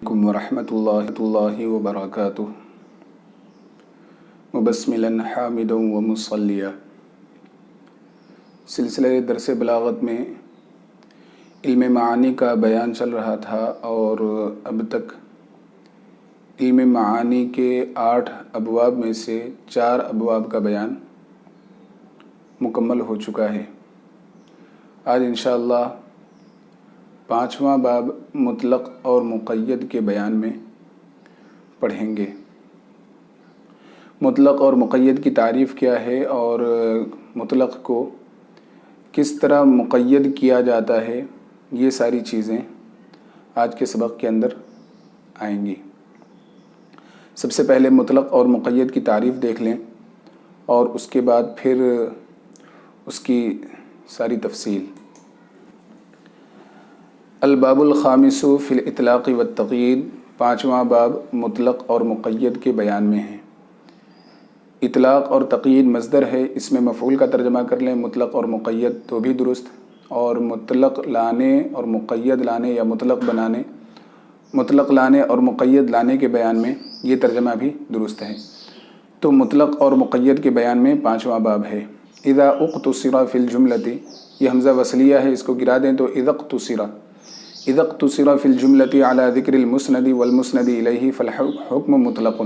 علیکم ورحمۃ اللہ وبرکاتہ مبسملا حامدا ومصلیا۔ سلسلہ درس بلاغت میں علم معانی کا بیان چل رہا تھا، اور اب تک علم معانی کے 8 ابواب میں سے 4 ابواب کا بیان مکمل ہو چکا ہے۔ آج انشاءاللہ 5واں باب مطلق اور مقید کے بیان میں پڑھیں گے۔ مطلق اور مقید کی تعریف کیا ہے، اور مطلق کو کس طرح مقید کیا جاتا ہے، یہ ساری چیزیں آج کے سبق کے اندر آئیں گی۔ سب سے پہلے مطلق اور مقید کی تعریف دیکھ لیں، اور اس کے بعد پھر اس کی ساری تفصیل۔ الباب الخامس فی الاطلاق والتقیید، 5واں باب مطلق اور مقید کے بیان میں ہے۔ اطلاق اور تقیید مصدر ہے، اس میں مفعول کا ترجمہ کر لیں مطلق اور مقید تو بھی درست، اور مطلق لانے اور مقید لانے یا مطلق بنانے، مطلق لانے اور مقید لانے کے بیان میں یہ ترجمہ بھی درست ہے۔ تو مطلق اور مقید کے بیان میں 5واں باب ہے۔ اذا اقتصر فی الجملۃ، یہ حمزہ وصلیہ ہے، اس کو گرا دیں تو اذا اقتصر فی الجملۃ علی ذکر المسند والمسند الیہ فالحکم مطلق۔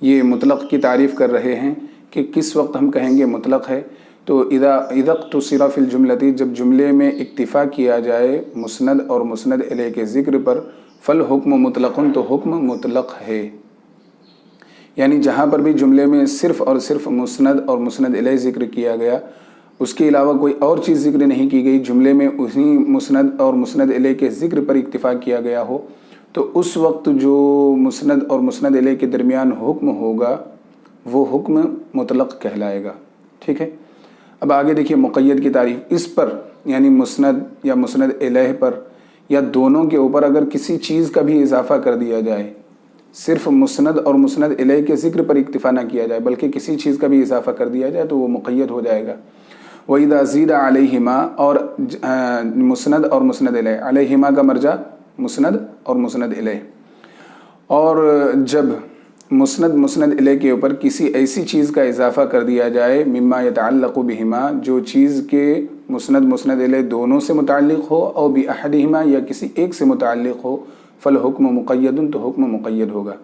یہ مطلق کی تعریف کر رہے ہیں کہ کس وقت ہم کہیں گے مطلق ہے۔ تو اذا اقتصر فی الجملۃ، جب جملے میں اکتفا کیا جائے مسند اور مسند الیہ کے ذکر پر، فالحکم مطلق، تو حکم مطلق ہے۔ یعنی جہاں پر بھی جملے میں صرف اور صرف مسند اور مسند الیہ ذکر کیا گیا، اس کے علاوہ کوئی اور چیز ذکر نہیں کی گئی، جملے میں اسی مسند اور مسند الیہ کے ذکر پر اکتفا کیا گیا ہو، تو اس وقت جو مسند اور مسند الیہ کے درمیان حکم ہوگا وہ حکم مطلق کہلائے گا۔ ٹھیک ہے، اب آگے دیکھیے مقید کی تعریف۔ اس پر یعنی مسند یا مسند الیہ پر یا دونوں کے اوپر اگر کسی چیز کا بھی اضافہ کر دیا جائے، صرف مسند اور مسند الیہ کے ذکر پر اکتفا نہ کیا جائے بلکہ کسی چیز کا بھی اضافہ کر دیا جائے تو وہ مقید ہو جائے گا۔ وَإِذَا زِيدَ عَلَيْهِمَا، اور مسند اور مسند الیہ، علیہما کا مرجع مسند اور مسند الیہ، اور جب مسند مسند الیہ کے اوپر کسی ایسی چیز کا اضافہ کر دیا جائے مما يتعلق بهما، جو چیز کے مسند مسند الیہ دونوں سے متعلق ہو، اور بأحدهما، یا کسی ایک سے متعلق ہو، فالحکم مقید، تو حکم مقید ہوگا۔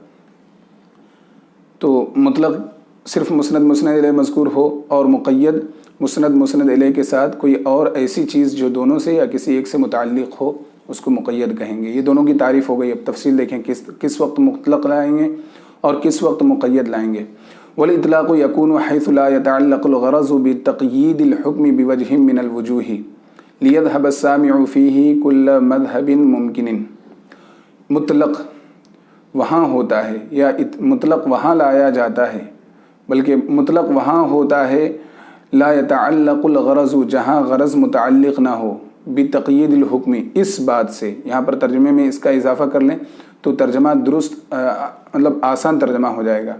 تو مطلق صرف مسند مسند الیہ مذکور ہو، اور مقید مسند مسند الیہ کے ساتھ کوئی اور ایسی چیز جو دونوں سے یا کسی ایک سے متعلق ہو، اس کو مقید کہیں گے۔ یہ دونوں کی تعریف ہو گئی۔ اب تفصیل دیکھیں کس وقت مطلق لائیں گے اور کس وقت مقید لائیں گے۔ والاطلاق یکون حیث لا يتعلق الغرض بتقیید الحکم بوجہ من الوجوہ لیذهب السامع فیہ کل مذہب ممکن۔ مطلق وہاں ہوتا ہے، یا مطلق وہاں لایا جاتا ہے، بلکہ مطلق وہاں ہوتا ہے لا يتعلق الغرض، جہاں غرض متعلق نہ ہو، بتقیید الحکم، اس بات سے۔ یہاں پر ترجمے میں اس کا اضافہ کر لیں تو ترجمہ درست مطلب آسان ترجمہ ہو جائے گا۔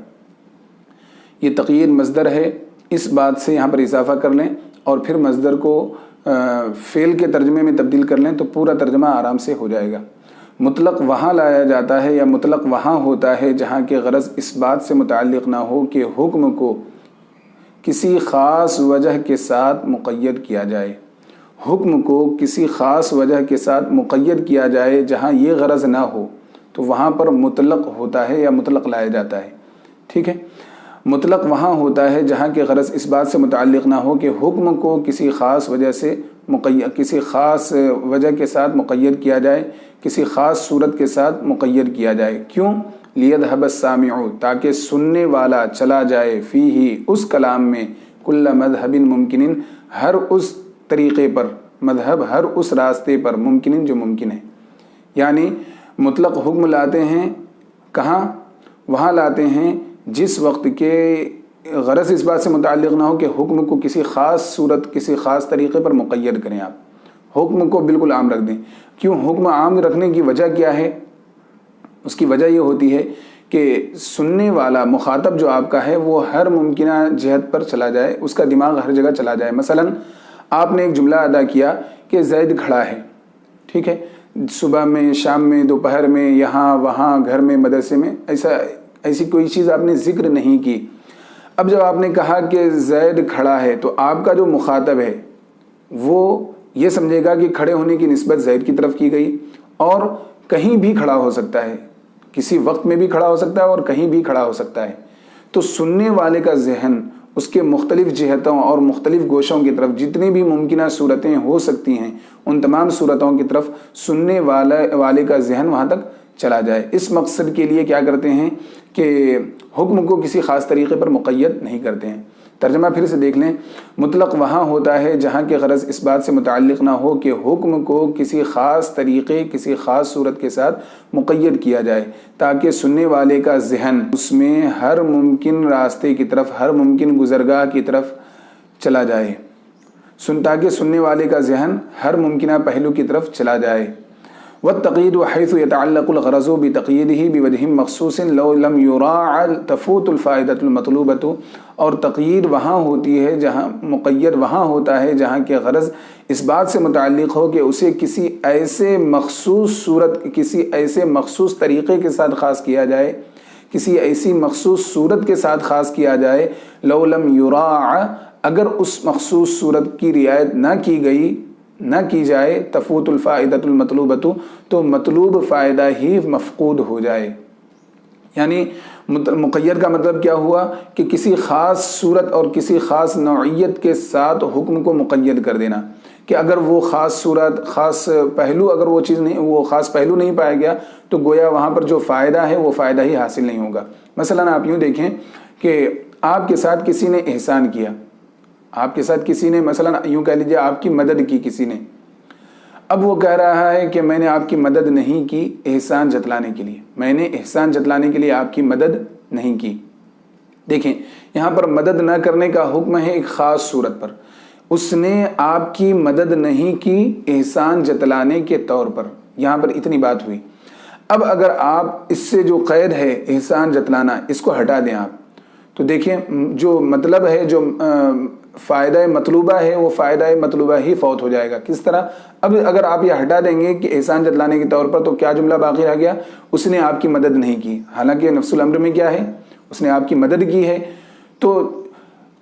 یہ تقیید مصدر ہے، اس بات سے یہاں پر اضافہ کر لیں اور پھر مصدر کو فعل کے ترجمے میں تبدیل کر لیں تو پورا ترجمہ آرام سے ہو جائے گا۔ مطلق وہاں لایا جاتا ہے یا مطلق وہاں ہوتا ہے جہاں کہ غرض اس بات سے متعلق نہ ہو کہ حکم کو کسی خاص وجہ کے ساتھ مقید کیا جائے۔ حکم کو کسی خاص وجہ کے ساتھ مقید کیا جائے، جہاں یہ غرض نہ ہو تو وہاں پر مطلق ہوتا ہے یا مطلق لایا جاتا ہے۔ ٹھیک ہے، مطلق وہاں ہوتا ہے جہاں کہ غرض اس بات سے متعلق نہ ہو کہ حکم کو کسی خاص وجہ سے کسی خاص وجہ کے ساتھ مقید کیا جائے، کسی خاص صورت کے ساتھ مقید کیا جائے۔ کیوں؟ لیذهب السامع، تاکہ سننے والا چلا جائے، فیہ، اس کلام میں، کل مذہب ممکن، ہر اس طریقے پر، مذہب ہر اس راستے پر، ممکن جو ممکن ہے۔ یعنی مطلق حکم لاتے ہیں کہاں؟ وہاں لاتے ہیں جس وقت کے غرض اس بات سے متعلق نہ ہو کہ حکم کو کسی خاص صورت، کسی خاص طریقے پر مقید کریں۔ آپ حکم کو بالکل عام رکھ دیں۔ کیوں حکم عام رکھنے کی وجہ کیا ہے؟ اس کی وجہ یہ ہوتی ہے کہ سننے والا مخاطب جو آپ کا ہے وہ ہر ممکنہ جہت پر چلا جائے، اس کا دماغ ہر جگہ چلا جائے۔ مثلا آپ نے ایک جملہ ادا کیا کہ زید کھڑا ہے، ٹھیک ہے، صبح میں، شام میں، دوپہر میں، یہاں وہاں، گھر میں، مدرسے میں، ایسی کوئی چیز آپ نے ذکر نہیں کی۔ اب جب آپ نے کہا کہ زید کھڑا ہے تو آپ کا جو مخاطب ہے وہ یہ سمجھے گا کہ کھڑے ہونے کی نسبت زید کی طرف کی گئی، اور کہیں بھی کھڑا ہو سکتا ہے، کسی وقت میں بھی کھڑا ہو سکتا ہے اور کہیں بھی کھڑا ہو سکتا ہے۔ تو سننے والے کا ذہن اس کے مختلف جہتوں اور مختلف گوشوں کی طرف جتنی بھی ممکنہ صورتیں ہو سکتی ہیں ان تمام صورتوں کی طرف سننے والے کا ذہن وہاں تک چلا جائے۔ اس مقصد کے لیے کیا کرتے ہیں کہ حکم کو کسی خاص طریقے پر مقید نہیں کرتے ہیں۔ ترجمہ پھر سے دیکھ لیں، مطلق وہاں ہوتا ہے جہاں کہ غرض اس بات سے متعلق نہ ہو کہ حکم کو کسی خاص طریقے، کسی خاص صورت کے ساتھ مقید کیا جائے، تاکہ سننے والے کا ذہن اس میں ہر ممکن راستے کی طرف، ہر ممکن گزرگاہ کی طرف چلا جائے، تاکہ سننے والے کا ذہن ہر ممکنہ پہلو کی طرف چلا جائے۔ والتقييد حيث يتعلق الغرض بتقييده بوجه مخصوص لو لم يراعى تفوت الفائدة المطلوبة، اور تقیید وہاں ہوتی ہے جہاں، مقید وہاں ہوتا ہے جہاں کہ غرض اس بات سے متعلق ہو کہ اسے کسی ایسے مخصوص صورت، کسی ایسے مخصوص طریقے کے ساتھ خاص کیا جائے، کسی ایسی مخصوص صورت کے ساتھ خاص کیا جائے، لو لم يراعى، اگر اس مخصوص صورت کی رعایت نہ کی جائے، تفوت الفائدۃ المطلوبۃ، تو مطلوب فائدہ ہی مفقود ہو جائے۔ یعنی مقید کا مطلب کیا ہوا کہ کسی خاص صورت اور کسی خاص نوعیت کے ساتھ حکم کو مقید کر دینا، کہ اگر وہ خاص صورت، خاص پہلو، اگر وہ چیز نہیں، وہ خاص پہلو نہیں پایا گیا تو گویا وہاں پر جو فائدہ ہے وہ فائدہ ہی حاصل نہیں ہوگا۔ مثلا آپ یوں دیکھیں کہ آپ کے ساتھ کسی نے احسان کیا، آپ کے ساتھ کسی نے، مثلا یوں کہہ لیجیے آپ کی مدد کی کسی نے، اب وہ کہہ رہا ہے کہ میں نے آپ کی مدد نہیں کی احسان جتلانے کے لیے، میں نے احسان جتلانے کے لیے آپ کی مدد نہیں کی۔ دیکھیں یہاں پر مدد نہ کرنے کا حکم ہے ایک خاص صورت پر، اس نے آپ کی مدد نہیں کی احسان جتلانے کے طور پر، یہاں پر اتنی بات ہوئی۔ اب اگر آپ اس سے جو قید ہے احسان جتلانا، اس کو ہٹا دیں آپ، تو دیکھیں جو مطلب ہے، جو فائدہ مطلوبہ ہے، وہ فائدہ مطلوبہ ہی فوت ہو جائے گا۔ کس طرح؟ اب اگر آپ یہ ہٹا دیں گے کہ احسان جتلانے کے طور پر، تو کیا جملہ باقی رہ گیا؟ اس نے آپ کی مدد نہیں کی، حالانکہ نفس الامر میں کیا ہے؟ اس نے آپ کی مدد کی ہے۔ تو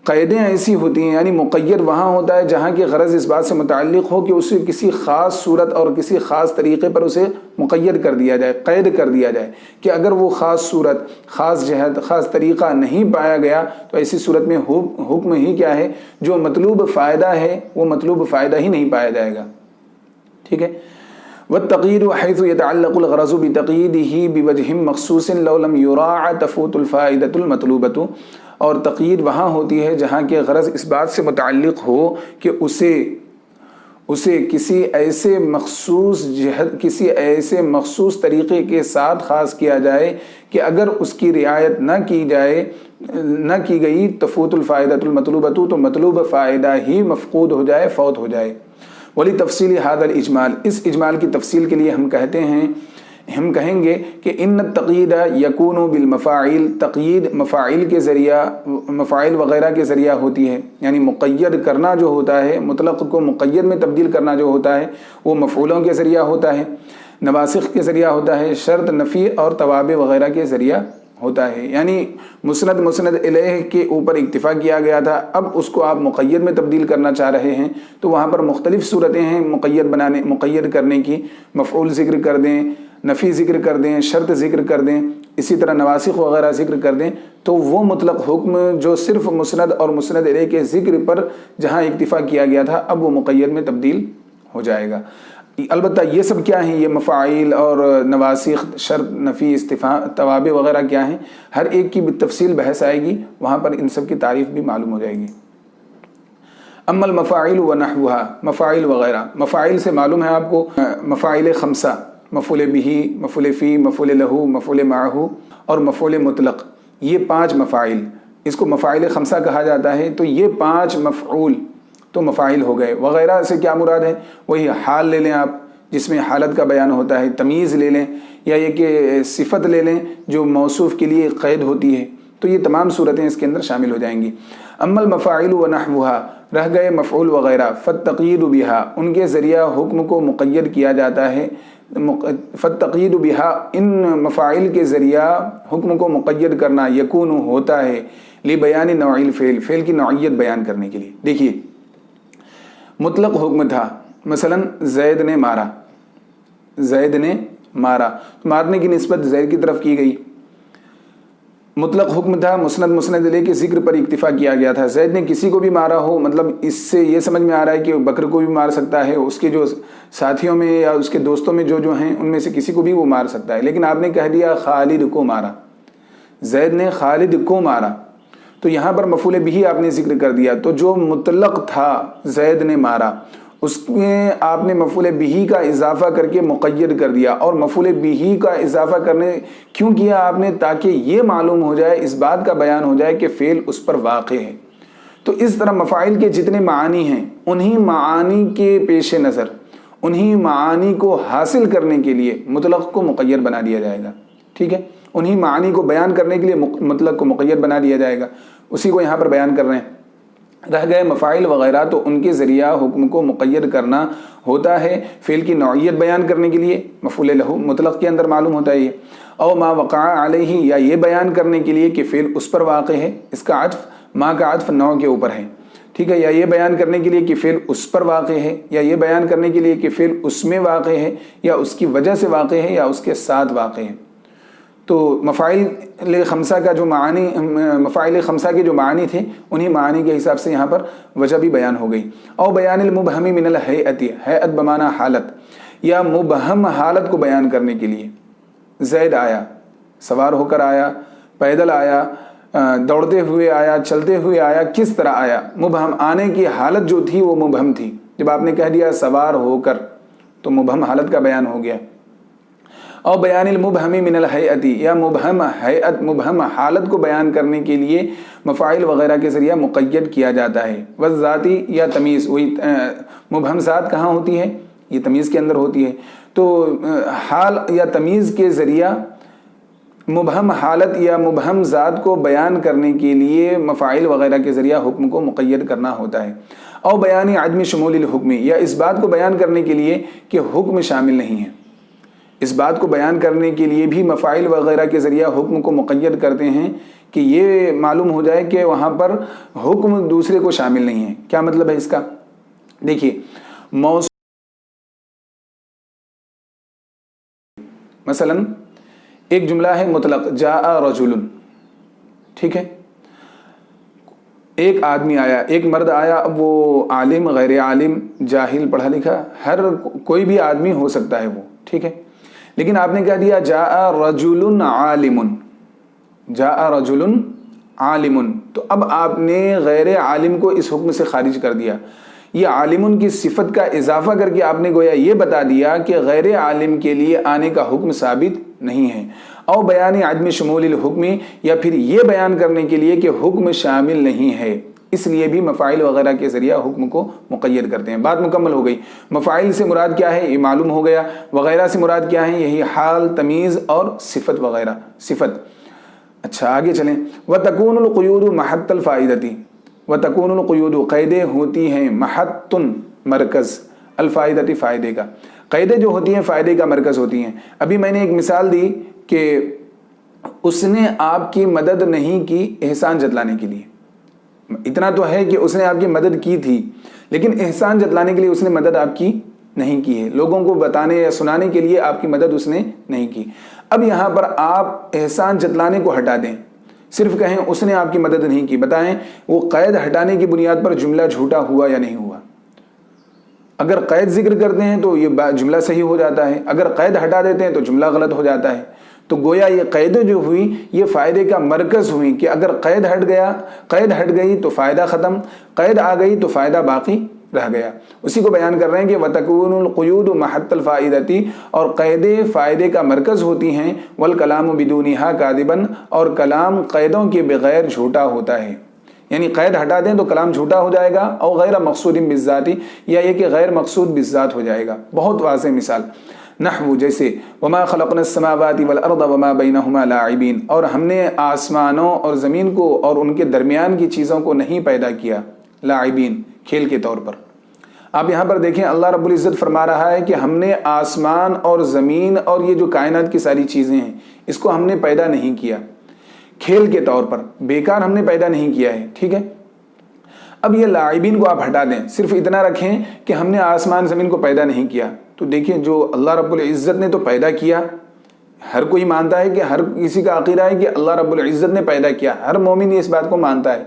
قیدیں ایسی ہوتی ہیں، یعنی مقید وہاں ہوتا ہے جہاں کی غرض اس بات سے متعلق ہو کہ اسے کسی خاص صورت اور کسی خاص طریقے پر اسے مقید کر دیا جائے، قید کر دیا جائے، کہ اگر وہ خاص صورت، خاص جہت، خاص طریقہ نہیں پایا گیا تو ایسی صورت میں حکم ہی کیا ہے؟ جو مطلوب فائدہ ہے وہ مطلوب فائدہ ہی نہیں پایا جائے گا۔ ٹھیک ہے؟ والتقييد حيث يتعلق الغرض بتقييده بوجه مخصوص لو لم يراعى تفوت الفائدة المطلوبة، اور تقیید وہاں ہوتی ہے جہاں کہ غرض اس بات سے متعلق ہو کہ اسے کسی ایسے مخصوص جہت، کسی ایسے مخصوص طریقے کے ساتھ خاص کیا جائے کہ اگر اس کی رعایت نہ کی گئی تفوت الفائدۃ المطلوبۃ، تو مطلوب فائدہ ہی مفقود ہو جائے، فوت ہو جائے۔ ولی تفصیل هذا الاجمال، اس اجمال کی تفصیل کے لیے ہم کہیں گے کہ ان التقیید یکون بالمفاعیل، تقیید مفاعیل کے ذریعہ، مفاعیل وغیرہ کے ذریعہ ہوتی ہے، یعنی مقید کرنا جو ہوتا ہے، مطلق کو مقید میں تبدیل کرنا جو ہوتا ہے وہ مفعولوں کے ذریعہ ہوتا ہے، نواسخ کے ذریعہ ہوتا ہے، شرط، نفی اور توابع وغیرہ کے ذریعہ ہوتا ہے۔ یعنی مسند الیہ کے اوپر اکتفا کیا گیا تھا، اب اس کو آپ مقید میں تبدیل کرنا چاہ رہے ہیں تو وہاں پر مختلف صورتیں ہیں مقید کرنے کی، مفعول ذکر کر دیں، نفی ذکر کر دیں، شرط ذکر کر دیں، اسی طرح نواسخ وغیرہ ذکر کر دیں، تو وہ مطلق حکم جو صرف مسند اور مسند الیہ کے ذکر پر جہاں اکتفا کیا گیا تھا اب وہ مقید میں تبدیل ہو جائے گا۔ البتہ یہ سب کیا ہیں؟ یہ مفاعیل اور نواسخ، شرط، نفی، استفہام، توابع وغیرہ کیا ہیں؟ ہر ایک کی بالتفصیل بحث آئے گی، وہاں پر ان سب کی تعریف بھی معلوم ہو جائے گی۔ اما المفاعیل ونحوها، مفاعیل وغیرہ، مفاعیل سے معلوم ہے آپ کو مفاعیل خمسہ، مفعول به، مفعول فی، مفعول له، مفعول معه اور مفعول مطلق، یہ 5 مفاعیل، اس کو مفاعیل خمسہ کہا جاتا ہے۔ تو یہ 5 مفعول تو مفاعیل ہو گئے۔ وغیرہ سے کیا مراد ہے؟ وہی حال لے لیں آپ جس میں حالت کا بیان ہوتا ہے، تمیز لے لیں، یا یہ کہ صفت لے لیں جو موصوف کے لیے قید ہوتی ہے، تو یہ تمام صورتیں اس کے اندر شامل ہو جائیں گی۔ اما المفاعیل ونحوها، رہ گئے مفعول وغیرہ، فالتقیید بها، ان کے ذریعہ حکم کو مقید کیا جاتا ہے فالتقیید بہا، ان مفاعل کے ذریعہ حکم کو مقید کرنا یکون ہوتا ہے لبیان نوع الفعل، فعل کی نوعیت بیان کرنے کے لیے۔ دیکھیے مطلق حکم تھا، مثلا زید نے مارا، زید نے مارا، مارنے کی نسبت زید کی طرف کی گئی، مطلق حکم تھا، مسند لے کے ذکر پر اکتفا کیا گیا تھا۔ زید نے کسی کو بھی مارا ہو، مطلب اس سے یہ سمجھ میں آ رہا ہے کہ بکر کو بھی مار سکتا ہے، اس کے جو ساتھیوں میں یا اس کے دوستوں میں جو ہیں ان میں سے کسی کو بھی وہ مار سکتا ہے، لیکن آپ نے کہہ دیا خالد کو مارا، زید نے خالد کو مارا، تو یہاں پر مفعول بہ آپ نے ذکر کر دیا، تو جو مطلق تھا زید نے مارا اس میں آپ نے مفعول بہ کا اضافہ کر کے مقید کر دیا، اور مفعول بہ کا اضافہ کرنے کیوں کیا آپ نے؟ تاکہ یہ معلوم ہو جائے، اس بات کا بیان ہو جائے کہ فعل اس پر واقع ہے۔ تو اس طرح مفاعل کے جتنے معانی ہیں انہی معانی کے پیش نظر، انہی معانی کو حاصل کرنے کے لیے مطلق کو مقید بنا دیا جائے گا، ٹھیک ہے، انہی معانی کو بیان کرنے کے لیے مطلق کو مقید بنا دیا جائے گا، اسی کو یہاں پر بیان کر رہے ہیں۔ رہ گئے مفاعل وغیرہ، تو ان کے ذریعہ حکم کو مقید کرنا ہوتا ہے فعل کی نوعیت بیان کرنے کے لیے، مفعول لہ مطلق کے اندر معلوم ہوتا ہے یہ، او ما وقع علیہ، یا یہ بیان کرنے کے لیے کہ فعل اس پر واقع ہے، اس کا عطف ما کا عطف نوع کے اوپر ہے، ٹھیک ہے، یا یہ بیان کرنے کے لیے کہ فعل اس پر واقع ہے، یا یہ بیان کرنے کے لیے کہ فعل اس میں واقع ہے، یا اس کی وجہ سے واقع ہے، یا اس کے ساتھ واقع ہے۔ تو مفاعل خمسہ کا جو معانی، مفاعل خمسہ کے جو معانی تھے انہی معانی کے حساب سے یہاں پر وجہ بھی بیان ہو گئی۔ او بیان المبہم من الہیئت، ہیئت بمعنی حالت، یا مبہم حالت کو بیان کرنے کے لیے، زید آیا، سوار ہو کر آیا، پیدل آیا، دوڑتے ہوئے آیا، چلتے ہوئے آیا، کس طرح آیا، مبہم آنے کی حالت جو تھی وہ مبہم تھی۔ جب آپ نے کہہ دیا سوار ہو کر تو مبہم حالت کا بیان ہو گیا۔ او بیان المبہم من الہیئت، یا مبہم ہیئت، مبہم حالت کو بیان کرنے کے لیے مفاعل وغیرہ کے ذریعہ مقید کیا جاتا ہے۔ والذاتی، یا تمیز، وہی مبہم ذات کہاں ہوتی ہے؟ یہ تمیز کے اندر ہوتی ہے۔ تو حال یا تمیز کے ذریعہ مبہم حالت یا مبہم ذات کو بیان کرنے کے لیے مفاعل وغیرہ کے ذریعہ حکم کو مقید کرنا ہوتا ہے۔ او بیان عدم شمول الحکم، یا اس بات کو بیان کرنے کے لیے کہ حکم شامل نہیں ہے، اس بات کو بیان کرنے کے لیے بھی مفاعل وغیرہ کے ذریعہ حکم کو مقید کرتے ہیں کہ یہ معلوم ہو جائے کہ وہاں پر حکم دوسرے کو شامل نہیں ہے۔ کیا مطلب ہے اس کا؟ دیکھیے موصول، مثلا ایک جملہ ہے مطلق، جاء رجل، ٹھیک ہے، ایک آدمی آیا، ایک مرد آیا، اب وہ عالم، غیر عالم، جاہل، پڑھا لکھا، ہر کوئی بھی آدمی ہو سکتا ہے وہ، ٹھیک ہے، لیکن آپ نے کہہ دیا جاء رجل عالم، جاء رجل عالم، تو اب آپ نے غیر عالم کو اس حکم سے خارج کر دیا۔ یہ عالم کی صفت کا اضافہ کر کے آپ نے گویا یہ بتا دیا کہ غیر عالم کے لیے آنے کا حکم ثابت نہیں ہے۔ او بیان عدم شمول الحکم، یا پھر یہ بیان کرنے کے لیے کہ حکم شامل نہیں ہے، اس لیے بھی مفاعل وغیرہ کے ذریعہ حکم کو مقید کرتے ہیں۔ بات مکمل ہو گئی۔ مفاعل سے مراد کیا ہے یہ معلوم ہو گیا، وغیرہ سے مراد کیا ہے؟ یہی حال، تمیز اور صفت وغیرہ، صفت۔ اچھا آگے چلیں۔ وَتَكُونُ الْقُيُودُ مَحَطَّ الْفَائِدَةِ، وَتَكُونُ الْقُيُودُ، قیدیں ہوتی ہیں، مَحَطٌ مرکز، الفائدتی فائدے کا، قیدیں جو ہوتی ہیں فائدے کا مرکز ہوتی ہیں۔ ابھی میں نے ایک مثال دی کہ اس نے آپ کی مدد نہیں کی احسان جتلانے کے لیے، اتنا تو ہے کہ اس نے آپ کی مدد کی تھی، لیکن احسان جتلانے کے لیے اس نے مدد آپ کی نہیں کی ہے، لوگوں کو بتانے یا سنانے کے لیے آپ کی مدد اس نے نہیں کی۔ اب یہاں پر آپ احسان جتلانے کو ہٹا دیں، صرف کہیں اس نے آپ کی مدد نہیں کی، بتائیں وہ قید ہٹانے کی بنیاد پر جملہ جھوٹا ہوا یا نہیں ہوا؟ اگر قید ذکر کرتے ہیں تو یہ جملہ صحیح ہو جاتا ہے، اگر قید ہٹا دیتے ہیں تو جملہ غلط ہو جاتا ہے۔ تو گویا یہ قید جو ہوئی یہ فائدے کا مرکز ہوئی کہ اگر قید ہٹ گیا، قید ہٹ گئی تو فائدہ ختم، قید آ گئی تو فائدہ باقی رہ گیا۔ اسی کو بیان کر رہے ہیں کہ وَتَكُونُ الْقُيُودُ مَحَطَّ الْفَائِدَةِ، اور قیدیں فائدے کا مرکز ہوتی ہیں، وَالْكَلَامُ بِدُونِهَا كَاذِبًا، اور کلام قیدوں کے بغیر جھوٹا ہوتا ہے، یعنی قید ہٹا دیں تو کلام جھوٹا ہو جائے گا، او غیر مقصود بالذات، یا یہ کہ غیر مقصود بالذات ہو جائے گا۔ بہت واضح مثال، نحو جیسے وما خلقنا السماوات والارض وما بینہما لاعبین، اور ہم نے آسمانوں اور زمین کو اور ان کے درمیان کی چیزوں کو نہیں پیدا کیا لاعبین، کھیل کے طور پر۔ آپ یہاں پر دیکھیں اللہ رب العزت فرما رہا ہے کہ ہم نے آسمان اور زمین اور یہ جو کائنات کی ساری چیزیں ہیں اس کو ہم نے پیدا نہیں کیا کھیل کے طور پر، بیکار ہم نے پیدا نہیں کیا ہے، ٹھیک ہے۔ اب یہ لاعبین کو آپ ہٹا دیں، صرف اتنا رکھیں کہ ہم نے آسمان زمین کو پیدا نہیں کیا، تو دیکھیں جو اللہ رب العزت نے تو پیدا کیا، ہر کوئی مانتا ہے کہ ہر کسی کا عقیدہ ہے کہ اللہ رب العزت نے پیدا کیا، ہر مومن اس بات کو مانتا ہے۔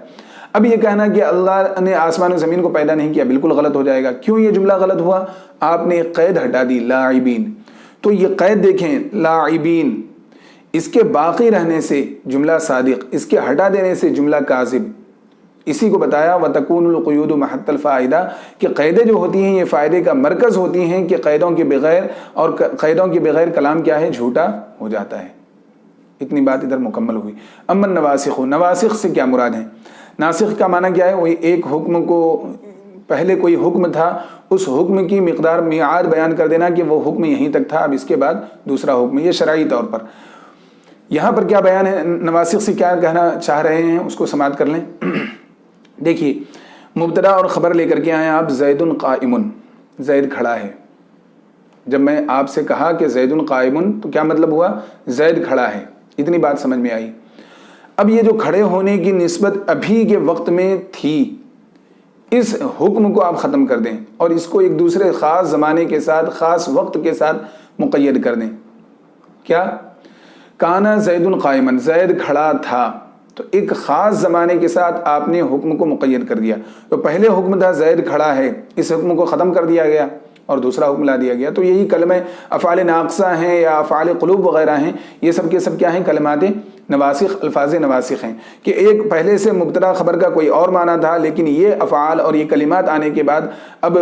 اب یہ کہنا کہ اللہ نے آسمان و زمین کو پیدا نہیں کیا بالکل غلط ہو جائے گا۔ کیوں یہ جملہ غلط ہوا؟ آپ نے ایک قید ہٹا دی، لاعبین، تو یہ قید دیکھیں، لاعبین، اس کے باقی رہنے سے جملہ صادق، اس کے ہٹا دینے سے جملہ کاذب۔ اسی کو بتایا وَتَكُونُ الْقُيُودُ مَحَطَّ الْفَائِدَةِ کہ قیدیں جو ہوتی ہیں یہ فائدے کا مرکز ہوتی ہیں، کہ قیدوں کے بغیر اور قیدوں کے بغیر کلام کیا ہے؟ جھوٹا ہو جاتا ہے۔ اتنی بات ادھر مکمل ہوئی۔ اما النواسخ، نواسخ سے کیا مراد ہے؟ ناسخ کا معنی کیا ہے؟ وہی ایک حکم کو، پہلے کوئی حکم تھا اس حکم کی مقدار میعاد بیان کر دینا کہ وہ حکم یہیں تک تھا، اب اس کے بعد دوسرا حکم، یہ شرعی طور پر۔ یہاں پر کیا بیان ہے؟ نواسخ سے کیا کہنا چاہ رہے ہیں اس کو سماعت کر لیں۔ دیکھیے مبتدا اور خبر لے کر کے آئے آپ، زید قائم، زید کھڑا ہے۔ جب میں آپ سے کہا کہ زید قائم تو کیا مطلب ہوا؟ زید کھڑا ہے، اتنی بات سمجھ میں آئی۔ اب یہ جو کھڑے ہونے کی نسبت ابھی کے وقت میں تھی، اس حکم کو آپ ختم کر دیں اور اس کو ایک دوسرے خاص زمانے کے ساتھ، خاص وقت کے ساتھ مقید کر دیں۔ کیا؟ کانا زید قائما، زید کھڑا تھا، تو ایک خاص زمانے کے ساتھ آپ نے حکم کو مقید کر دیا۔ تو پہلے حکم تھا زید کھڑا ہے، اس حکم کو ختم کر دیا گیا اور دوسرا حکم لا دیا گیا۔ تو یہی کلمہ افعال ناقصہ ہیں یا افعال قلوب وغیرہ ہیں، یہ سب کے سب کیا ہیں؟ کلمات نواسخ، الفاظ نواسخ ہیں، کہ ایک پہلے سے مبتدا خبر کا کوئی اور معنی تھا، لیکن یہ افعال اور یہ کلمات آنے کے بعد اب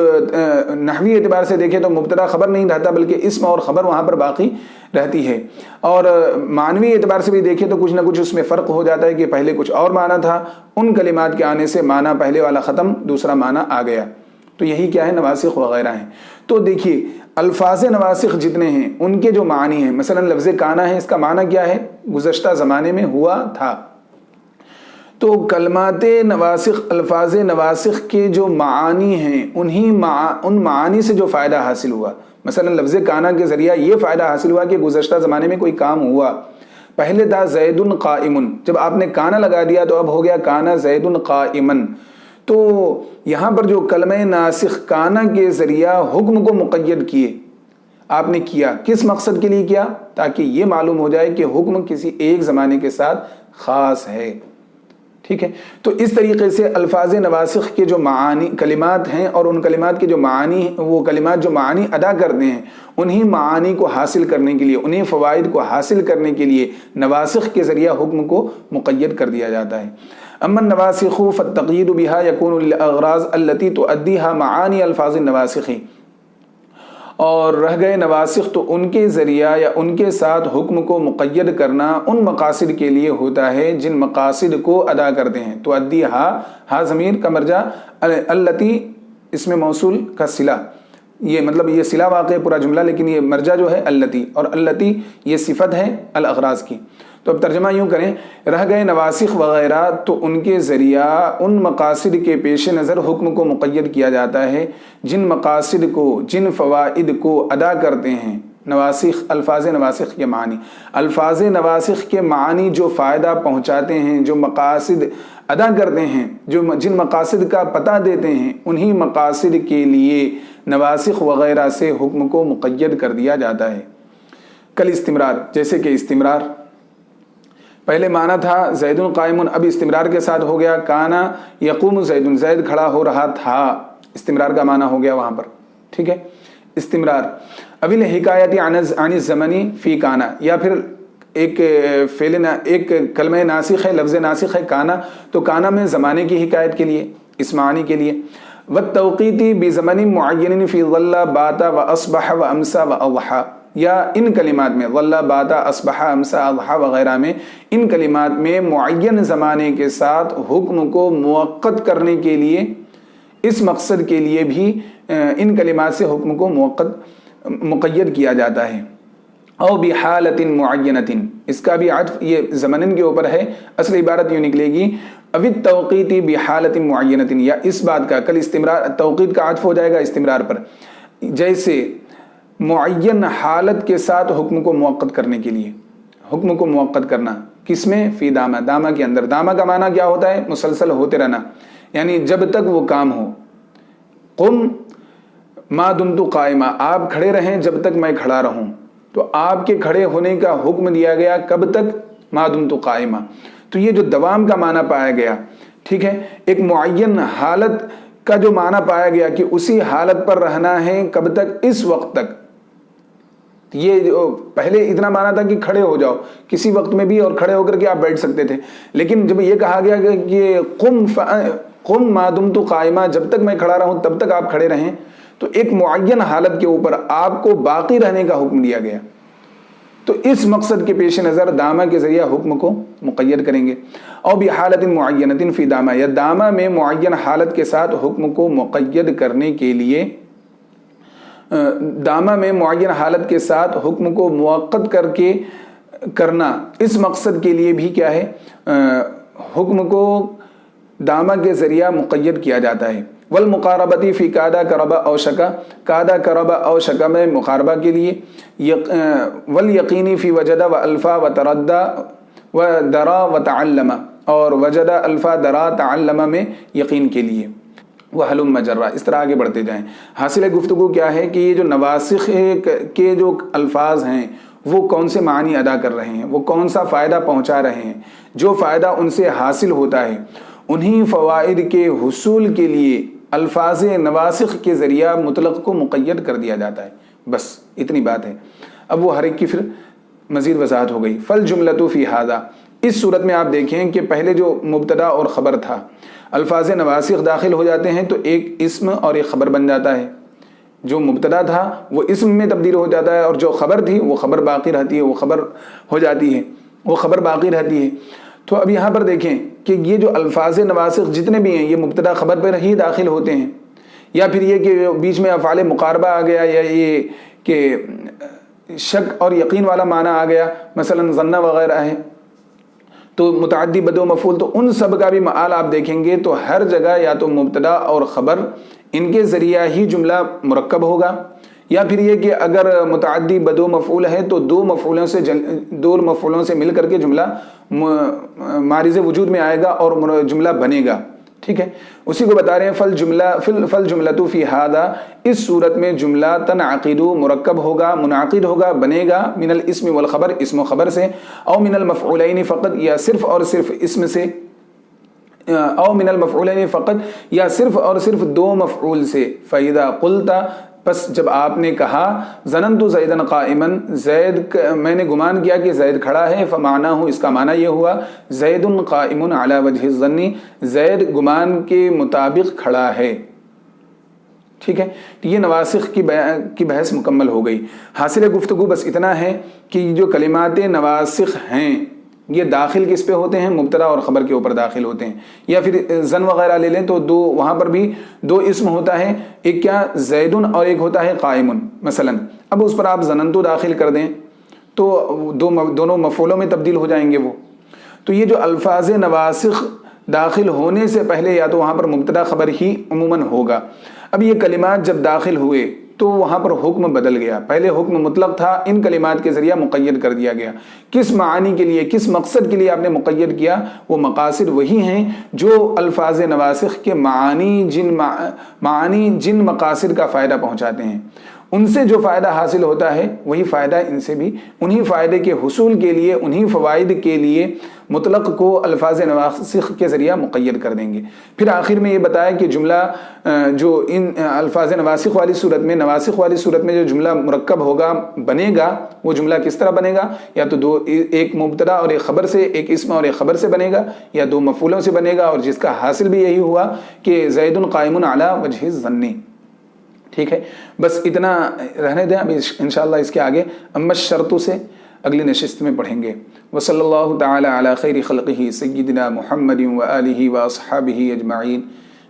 نحوی اعتبار سے دیکھیں تو مبتدا خبر نہیں رہتا بلکہ اسم اور خبر وہاں پر باقی رہتی ہے، اور معنوی اعتبار سے بھی دیکھیں تو کچھ نہ کچھ اس میں فرق ہو جاتا ہے کہ پہلے کچھ اور معنی تھا، ان کلمات کے آنے سے معنی پہلے والا ختم، دوسرا معنی آ گیا۔ تو یہی کیا ہے؟ نواسخ وغیرہ ہیں۔ تو دیکھیے الفاظ نواسخ جتنے ہیں ان کے جو معنی ہیں، مثلا لفظ کانا ہے، اس کا معنی کیا ہے؟ گزشتہ زمانے میں ہوا تھا۔ تو کلمات نواسخ، الفاظ نواسخ کے جو معانی ہیں ان معانی سے جو فائدہ حاصل ہوا، مثلا لفظ کانا کے ذریعہ یہ فائدہ حاصل ہوا کہ گزشتہ زمانے میں کوئی کام ہوا۔ پہلے تھا زید قائم، جب آپ نے کانا لگا دیا تو اب ہو گیا کانا زید قائما۔ تو یہاں پر جو کلمہ ناسخ کانا کے ذریعہ حکم کو مقید کیے، آپ نے کیا کس مقصد کے لیے کیا؟ تاکہ یہ معلوم ہو جائے کہ حکم کسی ایک زمانے کے ساتھ خاص ہے، ٹھیک ہے۔ تو اس طریقے سے الفاظ نواسخ کے جو معانی کلمات ہیں اور ان کلمات کے جو معانی، وہ کلمات جو معانی ادا کرتے ہیں، انہی معانی کو حاصل کرنے کے لیے، انہی فوائد کو حاصل کرنے کے لیے نواسخ کے ذریعہ حکم کو مقید کر دیا جاتا ہے۔ اما النواسخ فالتقیید بها يكون للاغراض التي تؤديها معانی الفاظ النواسخ، اور رہ گئے نواسخ تو ان کے ذریعہ یا ان کے ساتھ حکم کو مقید کرنا ان مقاصد کے لیے ہوتا ہے جن مقاصد کو ادا کرتے ہیں۔ تو ہا ضمیر کا مرجع التی، اسم موصول کا صلہ، یہ مطلب یہ صلہ واقع پورا جملہ، لیکن یہ مرجع جو ہے التی، اور التی یہ صفت ہے الاغراض کی۔ تو اب ترجمہ یوں کریں، رہ گئے نواسخ وغیرہ تو ان کے ذریعہ ان مقاصد کے پیش نظر حکم کو مقید کیا جاتا ہے جن مقاصد کو، جن فوائد کو ادا کرتے ہیں نواسخ، الفاظ نواسخ کے معنی، الفاظ نواسخ کے معنی جو فائدہ پہنچاتے ہیں، جو مقاصد ادا کرتے ہیں، جو جن مقاصد کا پتہ دیتے ہیں، انہی مقاصد کے لیے نواسخ وغیرہ سے حکم کو مقید کر دیا جاتا ہے۔ کل استمرار، جیسے کہ استمرار پہلے معنی تھا زید قائم، اب استمرار کے ساتھ ہو گیا کانا یقوم زید، زید کھڑا ہو رہا تھا، استمرار کا معنی ہو گیا وہاں پر، ٹھیک ہے۔ استمرار اب الحکایت عن الزمنی فی کانا، یا پھر ایک ایک کلمہ ناسخ ہے، لفظ ناسخ ہے کانا، تو کانا میں زمانے کی حکایت کے لیے، اس معنی کے لیے۔ والتوقیتی بزمن معین فی ظل بات و اصبح و امسا و اضحا، یا ان کلمات میں ظل بات اصبح امسا اضحا وغیرہ میں، ان کلمات میں معین زمانے کے ساتھ حکم کو موقت کرنے کے لیے، اس مقصد کے لیے بھی ان کلمات سے حکم کو مقید کیا جاتا ہے۔ او بحالت معینۃ، اس کا بھی عطف یہ زمنن کے اوپر ہے، اصل عبارت یوں نکلے گی او التوقیت بحالت معینۃ، یا اس بات کا کل استمرار توقیت کا عطف ہو جائے گا استمرار پر، جیسے معین حالت کے ساتھ حکم کو موقت کرنے کے لیے، حکم کو موقت کرنا کس میں؟ فی دامہ، دامہ کے اندر۔ دامہ کا معنی کیا ہوتا ہے؟ مسلسل ہوتے رہنا، یعنی جب تک وہ کام ہو۔ قم ما دمت قائمہ، آپ کھڑے رہیں جب تک میں کھڑا رہوں، تو آپ کے کھڑے ہونے کا حکم دیا گیا کب تک؟ ما دمت قائمہ۔ تو یہ جو دوام کا معنی پایا گیا، ٹھیک ہے، ایک معین حالت کا جو معنی پایا گیا کہ اسی حالت پر رہنا ہے کب تک؟ اس وقت تک۔ یہ جو پہلے اتنا مانا تھا کہ کھڑے ہو جاؤ کسی وقت میں بھی، اور کھڑے ہو کر کے آپ بیٹھ سکتے تھے، لیکن جب یہ کہا گیا کہ قم ما دمت قائمہ، جب تک میں کھڑا رہوں تب تک آپ کھڑے رہیں، تو ایک معین حالت کے اوپر آپ کو باقی رہنے کا حکم دیا گیا۔ تو اس مقصد کے پیش نظر دامہ کے ذریعہ حکم کو مقید کریں گے۔ او بحالت معینۃ فی دامہ، یا دامہ میں معین حالت کے ساتھ حکم کو مقید کرنے کے لیے، دامہ میں معین حالت کے ساتھ حکم کو موقت کر کے کرنا، اس مقصد کے لیے بھی کیا ہے؟ حکم کو دامہ کے ذریعہ مقید کیا جاتا ہے۔ والمقاربتی فی کادا کربا او شکا، کادا کربا او شکا میں مقاربہ کے لیے، والیقینی فی وجدہ و الفا و تردہ و درا و تعلمہ، اور وجدہ الفا درا تعلمہ میں یقین کے لیے، وحلم مجرہ، اس طرح آگے بڑھتے جائیں۔ حاصل گفتگو کیا ہے کہ یہ جو نواسخ کے جو الفاظ ہیں وہ کون سے معنی ادا کر رہے ہیں، وہ کون سا فائدہ پہنچا رہے ہیں، جو فائدہ ان سے حاصل ہوتا ہے انہی فوائد کے حصول کے لیے الفاظ نواسخ کے ذریعہ مطلق کو مقید کر دیا جاتا ہے، بس اتنی بات ہے۔ اب وہ ہر ایک کی پھر مزید وضاحت ہو گئی۔ فالجملۃ فی ھذا، اس صورت میں آپ دیکھیں کہ پہلے جو مبتدا اور خبر تھا، الفاظ نواسخ داخل ہو جاتے ہیں تو ایک اسم اور ایک خبر بن جاتا ہے۔ جو مبتدا تھا وہ اسم میں تبدیل ہو جاتا ہے، اور جو خبر تھی وہ خبر باقی رہتی ہے، وہ خبر ہو جاتی ہے، وہ خبر باقی رہتی ہے۔ تو اب یہاں پر دیکھیں کہ یہ جو الفاظ نواسخ جتنے بھی ہیں یہ مبتدا خبر پر ہی داخل ہوتے ہیں، یا پھر یہ کہ بیچ میں افعال مقاربہ آ گیا، یا یہ کہ شک اور یقین والا معنی آ گیا، مثلا ظن وغیرہ ہے، تو متعدی بد و مفعول، تو ان سب کا بھی معال آپ دیکھیں گے تو ہر جگہ یا تو مبتدا اور خبر ان کے ذریعہ ہی جملہ مرکب ہوگا، یا پھر یہ کہ اگر متعدی بد و مفعول ہے تو دو مفعولوں سے مل کر کے جملہ مارز وجود میں آئے گا اور جملہ بنے گا، ٹھیک ہے۔ اسی کو بتا رہے ہیں فالجملۃ فی ھذا، اس صورت میں جملہ تنعقد مرکب ہوگا، منعقد ہوگا، بنے گا، من الاسم والخبر، اسم و خبر سے، او من المفعولین فقط، یا صرف اور صرف اسم سے، او من المفعولین فقط، یا صرف اور صرف دو مفعول سے۔ فاذا قلت، پس جب آپ نے کہا ظننت زیدن قائما، زید میں نے گمان کیا کہ زید کھڑا ہے، فمعناہ، اس کا معنی یہ ہوا زید قائم علی وجہ الظن، زید گمان کے مطابق کھڑا ہے، ٹھیک ہے۔ یہ نواسخ کی بحث مکمل ہو گئی۔ حاصل گفتگو بس اتنا ہے کہ جو کلمات نواسخ ہیں یہ داخل کس پہ ہوتے ہیں؟ مبتدا اور خبر کے اوپر داخل ہوتے ہیں، یا پھر زن وغیرہ لے لیں تو وہاں پر بھی دو اسم ہوتا ہے، ایک کیا زیدن اور ایک ہوتا ہے قائمن مثلا۔ اب اس پر آپ زننتو داخل کر دیں تو دونوں مفعولوں میں تبدیل ہو جائیں گے وہ۔ تو یہ جو الفاظ نواسخ داخل ہونے سے پہلے یا تو وہاں پر مبتدا خبر ہی عموماً ہوگا۔ اب یہ کلمات جب داخل ہوئے تو وہاں پر حکم بدل گیا، پہلے حکم مطلق تھا، ان کلمات کے ذریعہ مقید کر دیا گیا۔ کس معنی کے لیے، کس مقصد کے لیے آپ نے مقید کیا؟ وہ مقاصد وہی ہیں جو الفاظ نواسخ کے معانی جن مقاصد کا فائدہ پہنچاتے ہیں، ان سے جو فائدہ حاصل ہوتا ہے وہی فائدہ ان سے بھی، انہی فائدے کے حصول کے لیے، انہی فوائد کے لیے مطلق کو الفاظ نواسخ کے ذریعہ مقید کر دیں گے۔ پھر آخر میں یہ بتایا کہ جملہ جو ان الفاظ نواسخ والی صورت میں جو جملہ مرکب ہوگا، بنے گا، وہ جملہ کس طرح بنے گا؟ یا تو ایک مبتدا اور ایک خبر سے، ایک اسم اور ایک خبر سے بنے گا، یا دو مفعولوں سے بنے گا، اور جس کا حاصل بھی یہی ہوا کہ زید قائم علی وجہ الظن، ٹھیک ہے۔ بس اتنا رہنے دیں، ابھی انشاءاللہ اس کے آگے اما الشرط سے اگلی نشست میں پڑھیں گے۔ وصلی اللہ تعالی علی خیر خلقہ سیدنا محمد وآلہ واصحابہ اجمعین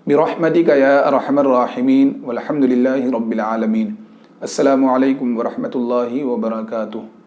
برحمتک یا ارحم الراحمین والحمد للہ رب العالمین۔ السلام علیکم ورحمۃ اللہ وبرکاتہ۔